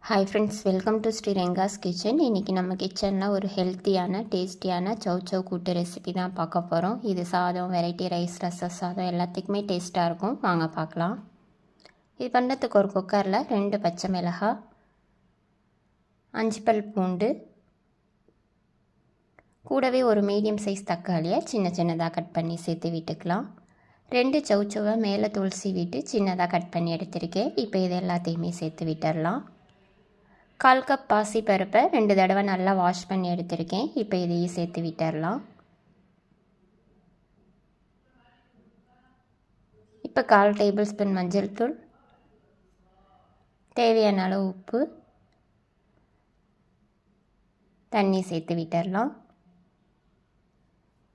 Hi friends, welcome to Sri Renga's kitchen. இன்றைக்கி நம்ம கிச்சனில் ஒரு ஹெல்த்தியான டேஸ்டியான சௌ கூட்டு ரெசிபி தான் பார்க்க போகிறோம். இது சாதம், வெரைட்டி ரைஸ், ரச சாதம் எல்லாத்துக்குமே டேஸ்ட்டாக இருக்கும். வாங்க பார்க்கலாம். இது பண்ணுறதுக்கு ஒரு குக்கரில் 2 பச்சை மிளகாய், 5 பல் பூண்டு, கூடவே ஒரு மீடியம் சைஸ் தக்காளியை சின்னதாக கட் பண்ணி சேர்த்து விட்டுக்கலாம். 2 சௌவை மேலே தூள் சீவிட்டு சின்னதாக கட் பண்ணி எடுத்திருக்கேன். இப்போ இது எல்லாத்தையுமே சேர்த்து விட்டுடலாம். 1/4 கப் பாசி பருப்பை 2 தடவை நல்லா வாஷ் பண்ணி எடுத்திருக்கேன். இப்போ இதையும் சேர்த்து விட்டுடலாம். இப்போ 1/4 டேபிள் ஸ்பூன் மஞ்சள் தூள், தேவையான அளவு உப்பு, தண்ணி சேர்த்து விட்டுடலாம்.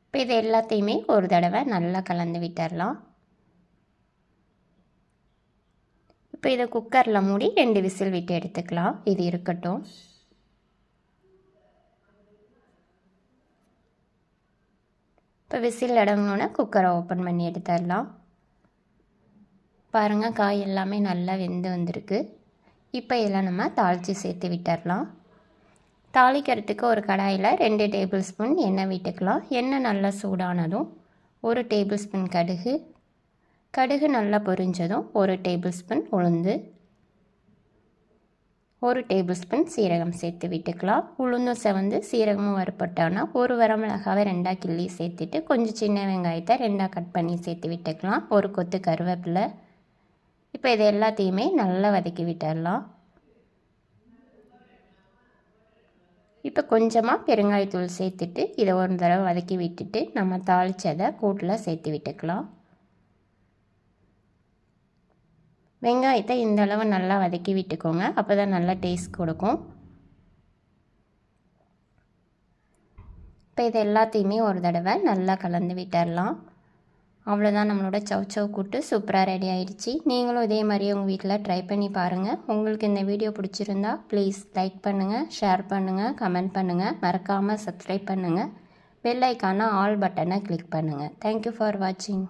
இப்போ இது எல்லாத்தையுமே ஒரு தடவை நல்லா கலந்து விட்டுடலாம். இப்போ இதை குக்கரில் மூடி 2 விசில் விட்டு எடுத்துக்கலாம். இது இருக்கட்டும். இப்போ விசில் அடங்கணுன்னா குக்கரை ஓப்பன் பண்ணி எடுத்துடலாம். பாருங்கள், காய் எல்லாமே நல்லா வெந்து வந்திருக்கு. இப்போ இதெல்லாம் நம்ம தாளித்து சேர்த்து விட்டுடலாம். தாளிக்கிறதுக்கு ஒரு கடாயில் 2 டேபிள் ஸ்பூன் எண்ணெய் விட்டுக்கலாம். எண்ணெய் நல்லா சூடானதும் 1 டேபிள் ஸ்பூன் கடுகு நல்லா பொரிஞ்சதும் 1 டேபிள் ஸ்பூன் உளுந்து, 1 டேபிள் ஸ்பூன் சீரகம் சேர்த்து விட்டுக்கலாம். உளுந்தும் செவந்து சீரகமும் வறுப்பட்டானா 1 வரமிளகாவை 2 கிள்ளி சேர்த்துட்டு கொஞ்சம் சின்ன வெங்காயத்தை 2 கட் பண்ணி சேர்த்து விட்டுக்கலாம். 1 கொத்து கருவேப்பிலை. இப்போ இது எல்லாத்தையுமே நல்லா வதக்கி விட்டுடலாம். இப்போ கொஞ்சமாக பெருங்காயத்தூள் சேர்த்துட்டு இதை ஒரு தடவை வதக்கி விட்டுட்டு நம்ம தாளித்ததை கூட்டில் சேர்த்து விட்டுக்கலாம். வெங்காயத்தை இந்த அளவு நல்லா வதக்கி விட்டுக்கோங்க. அப்போ தான் நல்லா டேஸ்ட் கொடுக்கும். இப்போ இது எல்லாத்தையுமே ஒரு தடவை நல்லா கலந்து விட்டுடலாம். அவ்வளோதான், நம்மளோட சௌ கூட்டு சூப்பராக ரெடி ஆகிடுச்சு. நீங்களும் இதே மாதிரி உங்கள் வீட்டில் ட்ரை பண்ணி பாருங்கள். உங்களுக்கு இந்த வீடியோ பிடிச்சிருந்தா ப்ளீஸ் லைக் பண்ணுங்கள், ஷேர் பண்ணுங்கள், கமெண்ட் பண்ணுங்கள். மறக்காமல் சப்ஸ்கிரைப் பண்ணுங்கள். பெல் ஐக்கான ஆல் பட்டனை கிளிக் பண்ணுங்கள். தேங்க்யூ ஃபார் வாட்சிங்.